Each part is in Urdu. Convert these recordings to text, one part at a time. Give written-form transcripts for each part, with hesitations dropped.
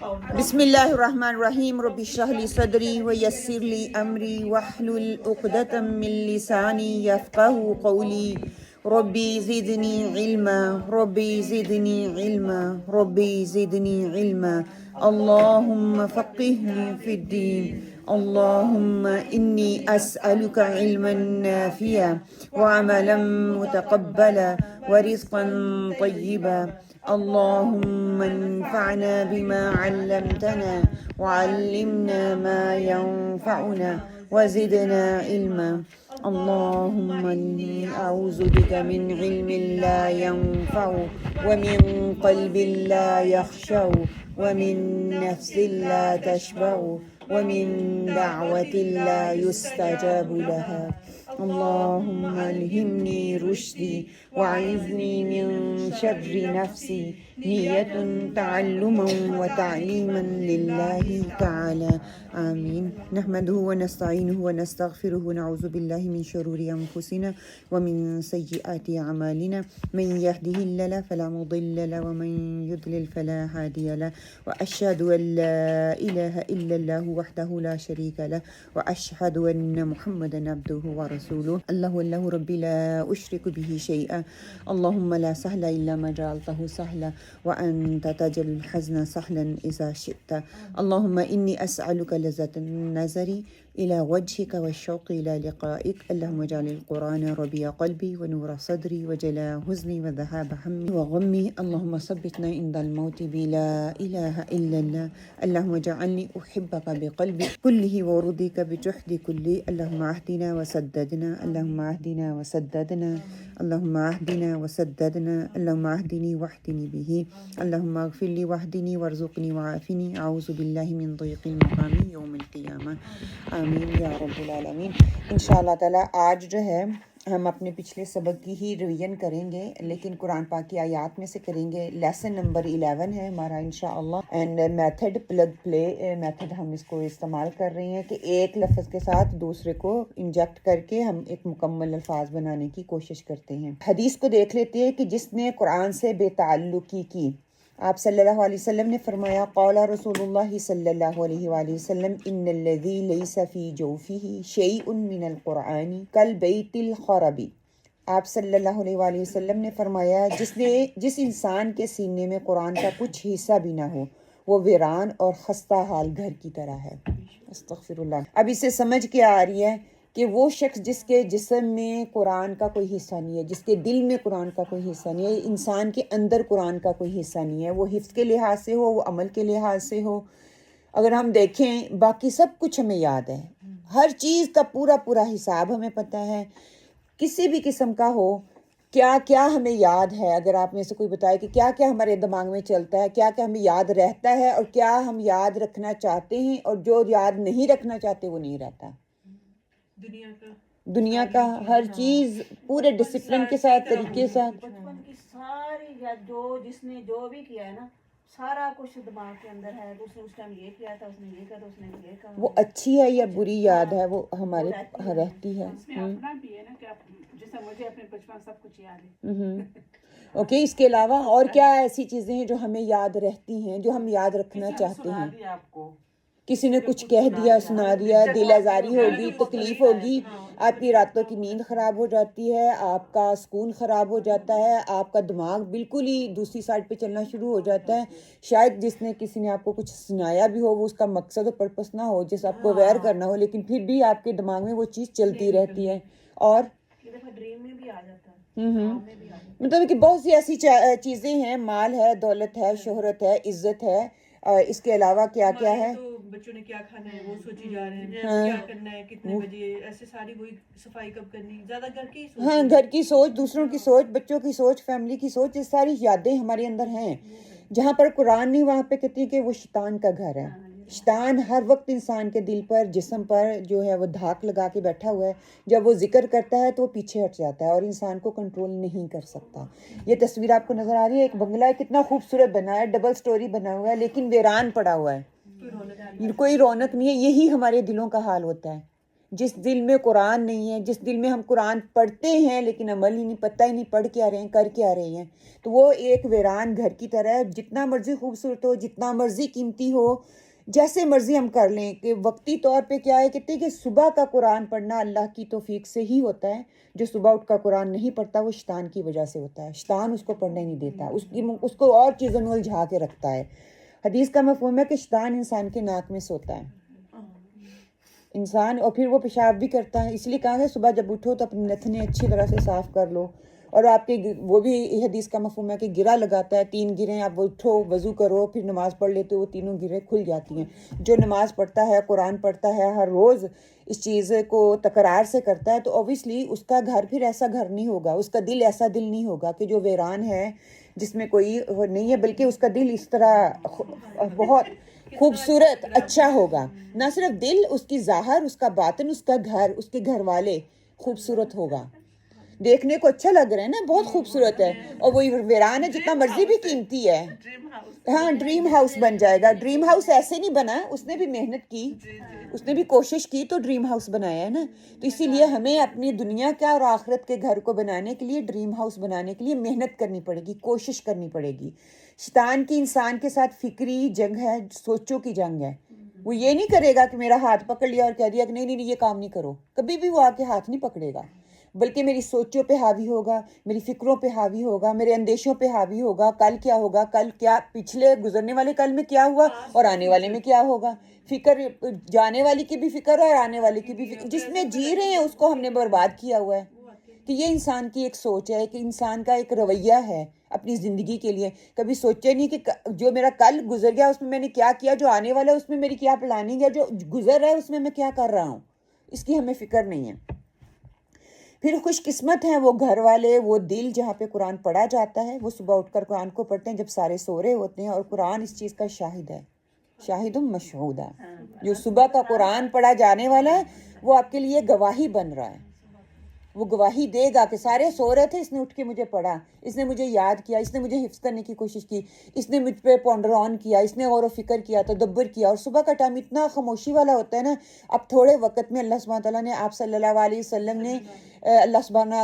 بسم اللہ الرحمن الرحیم رب اشرح لی صدری ویسر لی امری واحلل عقدۃ من لسانی یفقہوا قولی ربی زدنی علما ربی زدنی علما ربی زدنی علما اللہم فقہنی فی الدین اللہم انی اسألک علما نافعا وعملا متقبلا ورزقا طیبا اللهم انفعنا بما علمتنا وعلمنا ما ينفعنا وزدنا علما اللهم إني أعوذ بك من علم لا ينفع ومن قلب لا يخشع ومن نفس لا تشبع ومن دعوة لا يستجاب لها اللهم الهمني رشدي وأعذني من شر نفسي نیۃ تعلما وتعلیما للہ تعالی آمین نحمدہ ونستعینہ ونستغفرہ ونعوذ باللہ من شرور انفسنا ومن سیئات اعمالنا من یہدہ اللہ فلا مضل له ومن یضلل فلا ہادی له واشہد ان لا الہ الا اللہ وحدہ لا شریک له واشہد ان محمدا عبدہ ورسولہ اللہ ربی لا اشرک به شیئا اللہم لا سہل الا ما جعلتہ سہلا وأنت تجعل الحزن سهلا إذا شئت اللهم إني أسألك لذة النظر إلى وجهك والشوق إلى لقائك اللهم اجعل القرآن ربيع قلبي ونور صدري وجلاء حزني وذهاب همي وغمي اللهم ثبتنا عند الموت بلا إله إلا الله اللهم اجعلني أحبك بقلبي كله ورضيك بجحدي كلي اللهم اهدنا وسددنا اللهم اهدنا وسددنا اللهم اهدنا وسددنا اللهم اهدني واهدني به اللهم اغفر لي واهدني وارزقني وعافني اعوذ بالله من ضيق المقام يوم القيامة آمین یا رب العالمین۔ انشاءاللہ تعالیٰ آج جو ہے ہم اپنے پچھلے سبق کی ہی ریویژن کریں گے، لیکن قرآن پاک کی آیات میں سے کریں گے۔ لیسن نمبر 11 ہے ہمارا انشاءاللہ، and method plug play method ہم اس کو استعمال کر رہے ہیں کہ ایک لفظ کے ساتھ دوسرے کو انجیکٹ کر کے ہم ایک مکمل الفاظ بنانے کی کوشش کرتے ہیں۔ حدیث کو دیکھ لیتے ہیں کہ جس نے قرآن سے بے تعلقی کی، آپ صلی اللہ علیہ وسلم نے فرمایا قال رسول اللہ صلی اللہ علیہ وآلہ وسلم ان الذی لیس فی جوفہ شیء من القرآن کالبیت الخرب۔ آپ صلی اللہ علیہ وآلہ وسلم نے فرمایا جس انسان کے سینے میں قرآن کا کچھ حصہ بھی نہ ہو وہ ویران اور خستہ حال گھر کی طرح ہے۔ استغفر اللہ۔ اب اس سے سمجھ کے آ رہی ہے کہ وہ شخص جس کے جسم میں قرآن کا کوئی حصہ نہیں ہے، جس کے دل میں قرآن کا کوئی حصہ نہیں ہے، انسان کے اندر قرآن کا کوئی حصہ نہیں ہے، وہ حفظ کے لحاظ سے ہو، وہ عمل کے لحاظ سے ہو، اگر ہم دیکھیں باقی سب کچھ ہمیں یاد ہے، ہر چیز کا پورا حساب ہمیں پتہ ہے، کسی بھی قسم کا ہو، کیا کیا ہمیں یاد ہے، اگر آپ میں سے کوئی بتائے کہ کیا کیا ہمارے دماغ میں چلتا ہے، کیا کیا ہمیں یاد رہتا ہے اور کیا ہم یاد رکھنا چاہتے ہیں اور جو یاد نہیں رکھنا چاہتے وہ نہیں رہتا۔ دنیا کا ہر چیز پورے ڈسپلن کے ساتھ، طریقے کے ساتھ، بچپن کی ساری یا جس نے جو بھی کیا ہے نا سارا کچھ دماغ کے اندر ہے، اس نے اس ٹائم یہ کیا تھا، اس نے یہ کیا تھا، اس نے یہ کہا، وہ اچھی ہے یا بری یاد ہے وہ ہمارے رہتی ہے۔ اس میں اپنا بھی ہے نا کہ جیسا مجھے اپنے بچپن سب کچھ یاد ہے۔ اوکے، اس کے علاوہ اور کیا ایسی چیزیں ہیں جو ہمیں یاد رہتی ہیں، جو ہم یاد رکھنا چاہتے ہیں؟ کسی نے کچھ کہہ دیا، سنا دیا، دل آزاری ہوگی، تکلیف ہوگی، آپ کی راتوں کی نیند خراب ہو جاتی ہے، آپ کا سکون خراب ہو جاتا ہے، آپ کا دماغ بالکل ہی دوسری سائڈ پہ چلنا شروع ہو جاتا ہے۔ شاید کسی نے آپ کو کچھ سنایا بھی ہو، وہ اس کا مقصد اور پرپس نہ ہو، جس آپ کو اویئر کرنا ہو، لیکن پھر بھی آپ کے دماغ میں وہ چیز چلتی رہتی ہے۔ اور ڈریم میں بھی آ جاتا ہے، مطلب کہ بہت سی ایسی چیزیں ہیں، مال ہے، دولت ہے، شہرت ہے، عزت ہے، اس کے علاوہ کیا کیا ہے، بچوں نے کیا کھانا ہے وہ سوچی جا رہے ہیں، کیا کرنا ہے، کتنے بجے، ایسے ساری وہی صفائی کب کرنی، زیادہ گھر کی سوچ، ہاں گھر کی سوچ، دوسروں کی سوچ، بچوں کی سوچ، فیملی کی سوچ، یہ ساری یادیں ہمارے اندر ہیں۔ جہاں پر قرآن نہیں وہاں پہ کہتی ہے کہ وہ شیطان کا گھر ہے۔ شیطان ہر وقت انسان کے دل پر، جسم پر جو ہے وہ دھاک لگا کے بیٹھا ہوا ہے، جب وہ ذکر کرتا ہے تو وہ پیچھے ہٹ جاتا ہے اور انسان کو کنٹرول نہیں کر سکتا۔ یہ تصویر آپ کو نظر آ رہی ہے، ایک بنگلہ ہے، کتنا خوبصورت بنا ہے، ڈبل سٹوری بنا ہوا ہے، لیکن ویران پڑا ہوا ہے، کوئی رونق نہیں ہے۔ یہی ہمارے دلوں کا حال ہوتا ہے جس دل میں قرآن نہیں ہے، جس دل میں ہم قرآن پڑھتے ہیں لیکن عمل ہی نہیں، پتہ ہی نہیں پڑھ کیا رہے ہیں، کر کیا رہے ہیں، تو وہ ایک ویران گھر کی طرح ہے. جتنا مرضی خوبصورت ہو، جتنا مرضی قیمتی ہو، جیسے مرضی ہم کر لیں. کہ وقتی طور پہ کیا ہے، کہتے ہیں کہ صبح کا قرآن پڑھنا اللہ کی توفیق سے ہی ہوتا ہے. جو صبح اٹھ کر قرآن نہیں پڑھتا وہ شیطان کی وجہ سے ہوتا ہے. شیطان اس کو پڑھنے نہیں دیتا، اس کو اور چیزوں میں الجھا کے رکھتا ہے. حدیث کا مفہوم ہے کہ شیطان انسان کے ناک میں سوتا ہے انسان، اور پھر وہ پیشاب بھی کرتا ہے. اس لیے کہا ہے صبح جب اٹھو تو اپنے نتنے اچھی طرح سے صاف کر لو. اور آپ کے وہ بھی حدیث کا مفہوم ہے کہ گرہ لگاتا ہے، 3 گرہیں، آپ اٹھو وضو کرو پھر نماز پڑھ لیتے ہو، وہ تینوں گرہیں کھل جاتی ہیں. جو نماز پڑھتا ہے، قرآن پڑھتا ہے، ہر روز اس چیز کو تکرار سے کرتا ہے، تو اوبیسلی اس کا گھر پھر ایسا گھر نہیں ہوگا، اس کا دل ایسا دل نہیں ہوگا کہ جو ویران ہے جس میں کوئی نہیں ہے، بلکہ اس کا دل اس طرح بہت خوبصورت اچھا ہوگا. نہ صرف دل، اس کی ظاہر، اس کا باطن، اس کا گھر، اس کے گھر والے خوبصورت ہوگا. دیکھنے کو اچھا لگ رہا ہے نا، بہت خوبصورت ہے. اور وہی ویران ہے جتنا مرضی بھی قیمتی ہے. ہاں ڈریم ہاؤس بن جائے گا. ڈریم ہاؤس ایسے نہیں بنا، اس نے بھی محنت کی، اس نے بھی کوشش کی تو ڈریم ہاؤس بنایا ہے نا. تو اسی لیے ہمیں اپنی دنیا کا اور آخرت کے گھر کو بنانے کے لیے، ڈریم ہاؤس بنانے کے لیے محنت کرنی پڑے گی، کوشش کرنی پڑے گی. شیطان کی انسان کے ساتھ فکری جنگ ہے، سوچوں کی جنگ ہے. وہ یہ نہیں کرے گا کہ میرا ہاتھ پکڑ لیا اور کہہ دیا کہ نہیں نہیں یہ کام نہیں کرو. کبھی بھی وہ آ کے ہاتھ نہیں پکڑے گا، بلکہ میری سوچوں پہ حاوی ہوگا، میری فکروں پہ حاوی ہوگا، میرے اندیشوں پہ حاوی ہوگا. کل کیا ہوگا، کل کیا، پچھلے گزرنے والے کل میں کیا ہوا اور آنے والے میں کیا ہوگا. فکر، جانے والی کی بھی فکر ہے اور آنے والے کی بھی فکر. جس میں جی رہے ہیں اس کو ہم نے برباد کیا ہوا ہے. کہ یہ انسان کی ایک سوچ ہے، کہ انسان کا ایک رویہ ہے اپنی زندگی کے لیے. کبھی سوچے نہیں کہ جو میرا کل گزر گیا اس میں نے کیا کیا، جو آنے والا ہے اس میں میری کیا پلاننگ ہے، جو گزر رہا ہے اس میں کیا کر رہا ہوں. اس کی ہمیں فکر نہیں ہے. پھر خوش قسمت ہیں وہ گھر والے، وہ دل جہاں پہ قرآن پڑھا جاتا ہے. وہ صبح اٹھ کر قرآن کو پڑھتے ہیں جب سارے سو رہے ہوتے ہیں. اور قرآن اس چیز کا شاہد ہے، شاہد مشہود ہے. جو صبح کا قرآن پڑھا جانے والا ہے وہ آپ کے لیے گواہی بن رہا ہے. وہ گواہی دے گا کہ سارے سو رہے تھے، اس نے اٹھ کے مجھے پڑھا، اس نے مجھے یاد کیا، اس نے مجھے حفظ کرنے کی کوشش کی، اس نے مجھ پہ پونڈر آن کیا، اس نے غور و فکر کیا، تدبر کیا. اور صبح کا ٹائم اتنا خاموشی والا ہوتا ہے نا. اب تھوڑے وقت میں اللہ سبحانہ تعالیٰ نے آپ صلی اللہ علیہ وسلم نے اللہ سبحانہ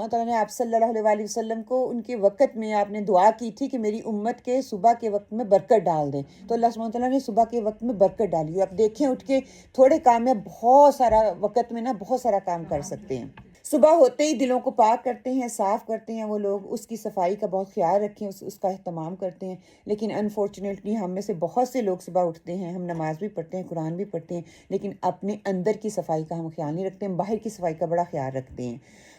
تعالیٰ نے آپ صلی اللہ علیہ وسلم کو ان کے وقت میں آپ نے دعا کی تھی کہ میری امت کے صبح کے وقت میں برکت ڈال دیں. تو اللہ سبحانہ تعالیٰ نے صبح کے وقت میں برکت ڈالی. اب دیکھیں اٹھ کے تھوڑے کام میں بہت سارا وقت میں نا بہت سارا کام کر سکتے ہیں. صبح ہوتے ہی دلوں کو پاک کرتے ہیں، صاف کرتے ہیں وہ لوگ. اس کی صفائی کا بہت خیال رکھیں، اس کا اہتمام کرتے ہیں. لیکن انفارچونیٹلی ہم میں سے بہت سے لوگ صبح اٹھتے ہیں، ہم نماز بھی پڑھتے ہیں، قرآن بھی پڑھتے ہیں، لیکن اپنے اندر کی صفائی کا ہم خیال نہیں رکھتے. ہم باہر کی صفائی کا بڑا خیال رکھتے ہیں.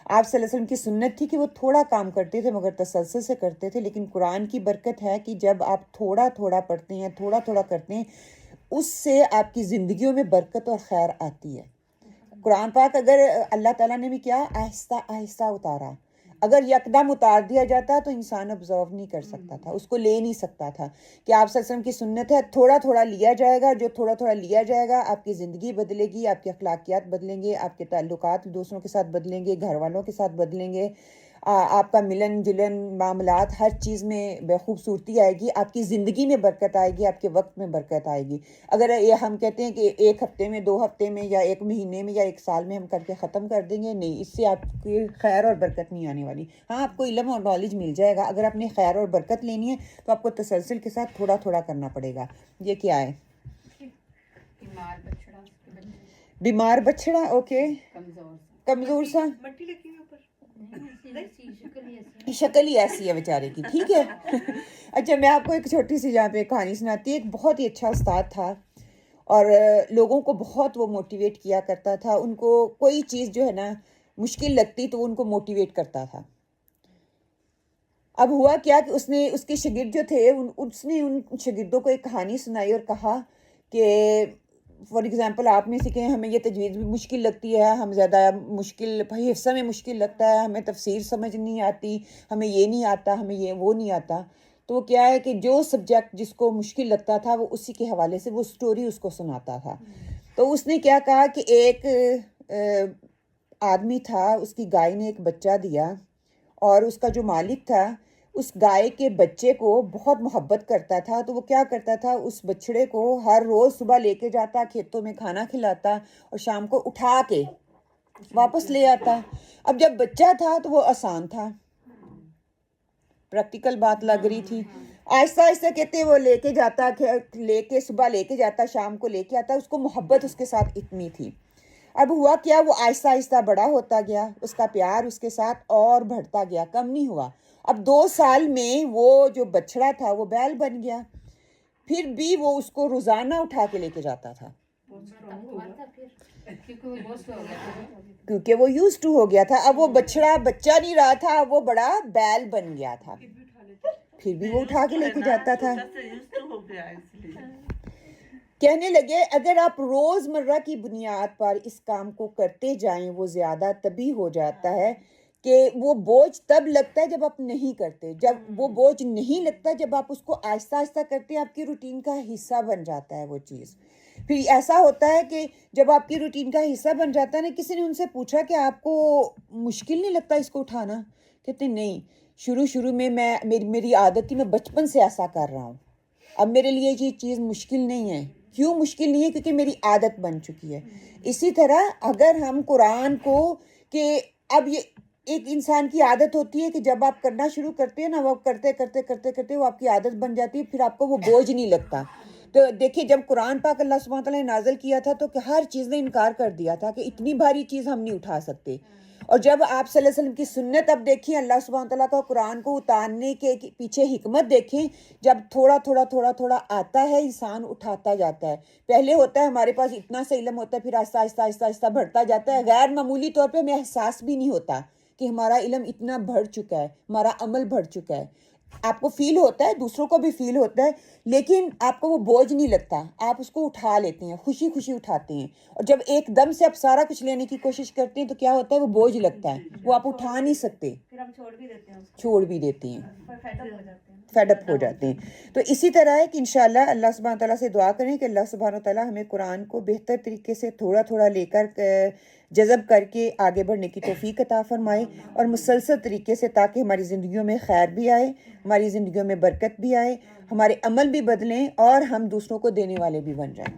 آپ صلی اللہ علیہ وسلم کی سنت تھی کہ وہ تھوڑا کام کرتے تھے مگر تسلسل سے کرتے تھے. لیکن قرآن کی برکت ہے کہ جب آپ تھوڑا تھوڑا پڑھتے ہیں، تھوڑا تھوڑا کرتے ہیں، اس سے آپ کی زندگیوں میں برکت اور خیر آتی ہے. قرآن پاک اگر اللہ تعالیٰ نے بھی کیا آہستہ آہستہ اتارا. اگر یکدم اتار دیا جاتا تو انسان ابزرو نہیں کر سکتا تھا، اس کو لے نہیں سکتا تھا. کہ آپ صلی اللہ علیہ وسلم کی سنت ہے تھوڑا تھوڑا لیا جائے گا. جو تھوڑا تھوڑا لیا جائے گا آپ کی زندگی بدلے گی، آپ کے اخلاقیات بدلیں گے، آپ کے تعلقات دوسروں کے ساتھ بدلیں گے، گھر والوں کے ساتھ بدلیں گے، آپ کا ملن جلن معاملات ہر چیز میں خوبصورتی آئے گی، آپ کی زندگی میں برکت آئے گی، آپ کے وقت میں برکت آئے گی. اگر یہ ہم کہتے ہیں کہ 1 ہفتے میں 2 ہفتے میں یا 1 مہینے میں یا 1 سال میں ہم کر کے ختم کر دیں گے، نہیں، اس سے آپ کی خیر اور برکت نہیں آنے والی. ہاں آپ کو علم اور نالج مل جائے گا. اگر آپ نے خیر اور برکت لینی ہے تو آپ کو تسلسل کے ساتھ تھوڑا تھوڑا کرنا پڑے گا. یہ کیا ہے؟ بیمار بچڑا. اوکے، کمزور سا، مٹی لگی ہوئی اوپر، شکل ہی ایسی ہے بیچارے کی. ٹھیک ہے. اچھا میں آپ کو ایک چھوٹی سی جہاں پہ کہانی سناتی. ایک بہت ہی اچھا استاد تھا اور لوگوں کو بہت وہ موٹیویٹ کیا کرتا تھا. ان کو کوئی چیز جو ہے نا مشکل لگتی تو ان کو موٹیویٹ کرتا تھا. اب ہوا کیا کہ اس کے شاگرد جو تھے اس نے ان شاگردوں کو ایک کہانی سنائی اور کہا کہ فار ایگزامپل آپ میں سے کہیں ہمیں یہ تجوید بھی مشکل لگتی ہے، ہم زیادہ مشکل حفظ میں مشکل لگتا ہے، ہمیں تفسیر سمجھ نہیں آتی، ہمیں یہ نہیں آتا، ہمیں یہ وہ نہیں آتا. تو وہ کیا ہے کہ جو سبجیکٹ جس کو مشکل لگتا تھا وہ اسی کے حوالے سے وہ سٹوری اس کو سناتا تھا. تو اس نے کیا کہا کہ ایک آدمی تھا، اس کی گائے نے ایک بچہ دیا اور اس کا جو مالک تھا اس گائے کے بچے کو بہت محبت کرتا تھا، تو وہ کیا کرتا تھا، اس بچڑے کو ہر روز صبح لے کے جاتا، کھیتوں میں کھانا کھلاتا اور شام کو اٹھا کے واپس لے آتا۔ اب جب بچہ تھا تو وہ آسان تھا، پریکٹیکل بات لگ رہی تھی۔ آہستہ آہستہ کہتے وہ لے کے جاتا، لے کے صبح لے کے جاتا، شام کو لے کے آتا، اس کو محبت اس کے ساتھ اتنی تھی۔ اب ہوا کیا، وہ آہستہ آہستہ بڑا ہوتا گیا، اس کا پیار اس کے ساتھ اور بڑھتا گیا، کم نہیں ہوا۔ اب 2 سال میں وہ جو بچڑا تھا وہ بیل بن گیا، پھر بھی وہ اس کو روزانہ اٹھا کے لے کے جاتا تھا، کیونکہ وہ یوز ٹو ہو گیا تھا۔ اب وہ بچڑا بچہ نہیں رہا تھا، اب وہ بڑا بیل بن گیا تھا، پھر بھی وہ اٹھا کے لے کے جاتا تھا۔ کہنے لگے اگر آپ روز مرہ کی بنیاد پر اس کام کو کرتے جائیں، وہ زیادہ طبیعی ہو جاتا ہے کہ وہ بوجھ تب لگتا ہے جب آپ نہیں کرتے، جب وہ بوجھ نہیں لگتا جب آپ اس کو آہستہ آہستہ کرتے ہیں، آپ کی روٹین کا حصہ بن جاتا ہے وہ چیز۔ پھر ایسا ہوتا ہے کہ جب آپ کی روٹین کا حصہ بن جاتا ہے نا، کسی نے ان سے پوچھا کہ آپ کو مشکل نہیں لگتا اس کو اٹھانا؟ کہتے نہیں، شروع میں میری عادت تھی، میں بچپن سے ایسا کر رہا ہوں، اب میرے لیے یہ چیز مشکل نہیں ہے۔ کیوں مشکل نہیں ہے؟ کیونکہ میری عادت بن چکی ہے۔ اسی طرح اگر ہم قرآن کو، کہ اب یہ ایک انسان کی عادت ہوتی ہے کہ جب آپ کرنا شروع کرتے ہیں نا، وہ کرتے کرتے کرتے کرتے وہ آپ کی عادت بن جاتی ہے، پھر آپ کو وہ بوجھ نہیں لگتا۔ تو دیکھیے جب قرآن پاک اللہ سبحانہ تعالیٰ نے نازل کیا تھا تو ہر چیز نے انکار کر دیا تھا کہ اتنی بھاری چیز ہم نہیں اٹھا سکتے۔ اور جب آپ صلی اللہ علیہ وسلم کی سنت اب دیکھیں، اللہ سبحانہ تعالیٰ کا قرآن کو اتارنے کے پیچھے حکمت دیکھیں، جب تھوڑا تھوڑا تھوڑا تھوڑا آتا ہے انسان اٹھاتا جاتا ہے۔ پہلے ہوتا ہے ہمارے پاس اتنا سا علم ہوتا ہے، پھر آہستہ آہستہ آہستہ آہستہ بڑھتا جاتا ہے، غیر معمولی طور پہ ہمیں احساس بھی نہیں ہوتا کہ ہمارا علم اتنا بڑھ چکا ہے، ہمارا عمل بڑھ چکا ہے۔ آپ کو فیل ہوتا ہے، دوسروں کو بھی فیل ہوتا ہے، لیکن آپ کو وہ بوجھ نہیں لگتا، آپ اس کو اٹھا لیتے ہیں، خوشی خوشی اٹھاتے ہیں۔ اور جب ایک دم سے آپ سارا کچھ لینے کی کوشش کرتے ہیں تو کیا ہوتا ہے، وہ بوجھ لگتا ہے، وہ آپ اٹھا نہیں سکتے، پھر ہم چھوڑ بھی دیتے ہیں اس کو، چھوڑ بھی دیتے ہیں، فیڈ اپ ہو جاتے ہیں۔ فیڈ اپ ہو جاتے ہیں۔ تو اسی طرح ہے کہ انشاءاللہ اللہ سبحانہ تعالیٰ سے دعا کریں کہ اللہ سبحانہ تعالیٰ ہمیں قرآن کو بہتر طریقے سے تھوڑا تھوڑا لے کر جذب کر کے آگے بڑھنے کی توفیق عطا فرمائے، اور مسلسل طریقے سے، تاکہ ہماری زندگیوں میں خیر بھی آئے، ہماری زندگیوں میں برکت بھی آئے، ہمارے عمل بھی بدلیں اور ہم دوسروں کو دینے والے بھی بن جائیں۔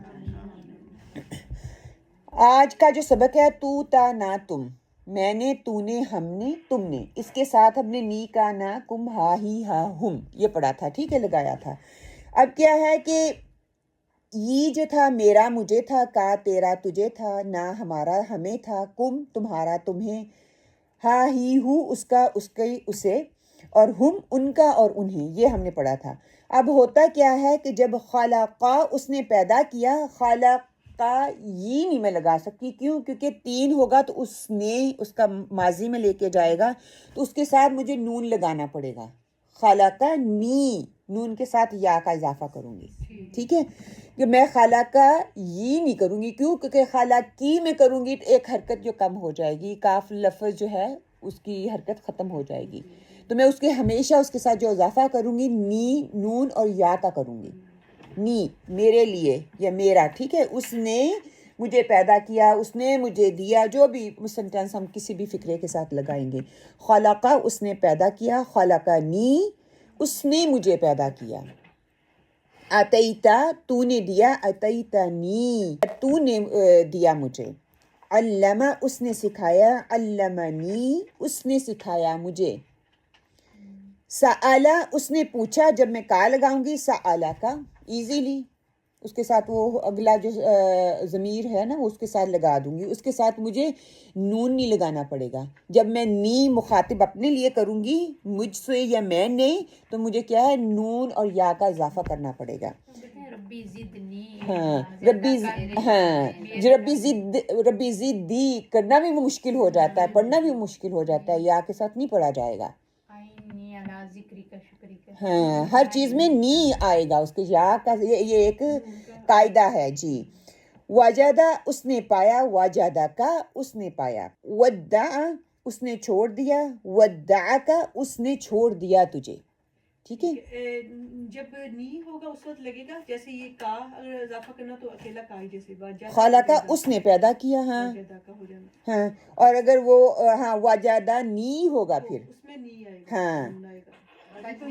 آج کا جو سبق ہے تو تا نا تم، میں نے، تو نے، ہم نے، تم نے، اس کے ساتھ ہم نے نی کا نا کم ہا ہی ہا ہم یہ پڑھا تھا، ٹھیک ہے، لگایا تھا۔ اب کیا ہے کہ یہ جو تھا میرا مجھے تھا، کا تیرا تجھے تھا، نا ہمارا ہمیں تھا، کم تمہارا تمہیں، ہا ہی ہو اس کا اس کے اسے، اور ہم ان کا اور انہیں، یہ ہم نے پڑھا تھا۔ اب ہوتا کیا ہے کہ جب خلقا اس نے پیدا کیا، خلقا یہ نہیں میں لگا سکتی، کیوں؟ کیونکہ 3 ہوگا تو اس نے اس کا ماضی میں لے کے جائے گا، تو اس کے ساتھ مجھے نون لگانا پڑے گا، خلقا نی، نون کے ساتھ یا کا اضافہ کروں گی، ٹھیک ہے، کہ میں خالقہ یہ نہیں کروں گی، کیوں؟ کیونکہ خالقی میں کروں گی تو ایک حرکت جو کم ہو جائے گی، کاف لفظ جو ہے اس کی حرکت ختم ہو جائے گی، تو میں اس کے ہمیشہ اس کے ساتھ جو اضافہ کروں گی نی، نون اور یا کا کروں گی، نی میرے لیے یا میرا، ٹھیک ہے، اس نے مجھے پیدا کیا، اس نے مجھے دیا، جو بھی سینٹینس ہم کسی بھی فقرے کے ساتھ لگائیں گے، خلقہ اس نے پیدا کیا، خلقنی اس نے مجھے پیدا کیا، اتیتا تو نے دیا، اتیتنی تو نے دیا مجھے، علمہ اس نے سکھایا، علمنی اس نے سکھایا مجھے، سألہ اس نے پوچھا، جب میں کا لگاؤں گی سألہ کا ایزیلی اس کے ساتھ وہ اگلا جو ضمیر ہے نا وہ اس کے ساتھ لگا دوں گی، اس کے ساتھ مجھے نون نہیں لگانا پڑے گا۔ جب میں نی مخاطب اپنے لیے کروں گی، مجھ سے یا میں نے، تو مجھے کیا ہے نون اور یا کا اضافہ کرنا پڑے گا۔ ربی زدنی، ہاں ربی زدی کرنا بھی مشکل ہو جاتا ہے، پڑھنا بھی مشکل ہو جاتا ہے، یا کے ساتھ نہیں پڑھا جائے گا۔ عینی علی ذکری کا شکری کا، ہاں ہر چیز میں نی آئے گا، اس کے یا کا یہ ایک قاعدہ ہے جی۔ وجدہ اس نے پایا، وجدہ کا اس نے پایا، ودع اس نے چھوڑ دیا، ودع کا اس نے چھوڑ دیا تجھے، ٹھیک ہے۔ جب نی ہوگا اس وقت لگے گا، جیسے یہ کا اگر اضافہ کرنا تو اکیلا کا ہی، جیسے خالقہ اس نے پیدا کیا، ہاں کا ہو جانا، ہاں، اور اگر وہ ہاں وجدہ نی ہوگا پھر اس میں نی آئے گا، ہاں نون آئے گا،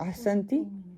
ahsanti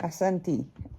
ahsanti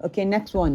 Okay, next one.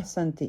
ahsanti.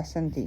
ahsanti.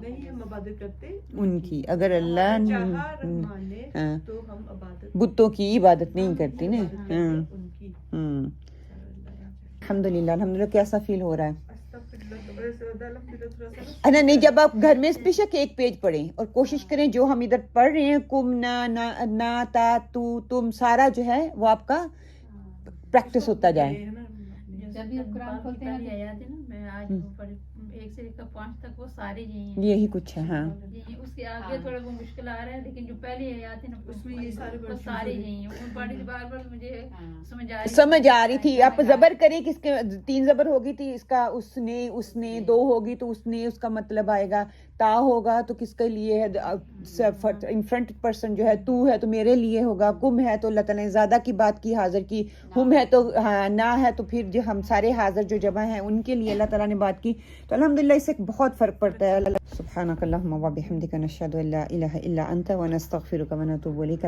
نہیں ہم عبادت کرتے ان کی. اگر اللہ چاہا رحمان نے ہاں تو ہم عبادت بتوں کی عبادت نہیں کرتی نا. ان کی. الحمدللہ الحمدللہ. کیسا فیل ہو رہا ہے؟ الحمدللہ. نہیں جب آپ گھر میں بے شک ایک پیج پڑھیں اور کوشش کریں جو ہم ادھر پڑھ رہے ہیں کم نا تا تو تم سارا جو ہے وہ آپ کا پریکٹس ہوتا جائے. جب بھی قرآن کھولتے ہیں یہ آیات ہے نا میں آج اوپر 1 سے لے کر 5 تک وہ سارے یہی ہیں. یہی کچھ ہے. ہاں اس کے آگے تھوڑا وہ مشکل آ رہا ہے لیکن جو پہلی آیات ہیں نا اس میں یہ سارے وہ سارے یہی ہیں. ان پڑھی بار بار مجھے سمجھ آ رہی تھی. آپ زبر کریں کس کے 3 زبر ہوگی تھی اس کا اس نے 2 ہوگی تو اس نے اس کا مطلب آئے گا. تا ہوگا تو کس کے لیے ہے ان فرنٹ پرسن جو ہے تو ہے تو میرے لیے ہوگا. کم ہے تو اللہ تعالیٰ نے زیادہ کی بات کی حاضر کی. ہم ہے تو نہ ہے تو پھر جو ہم سارے حاضر جو جمع ہیں ان کے لیے اللہ تعالیٰ نے بات کی. تو الحمدللہ اس سے بہت فرق پڑتا ہے. سبحانک اللہم و بحمدک نشہد ان لا الہ الا انت ونستغفرک ونتوب الیک.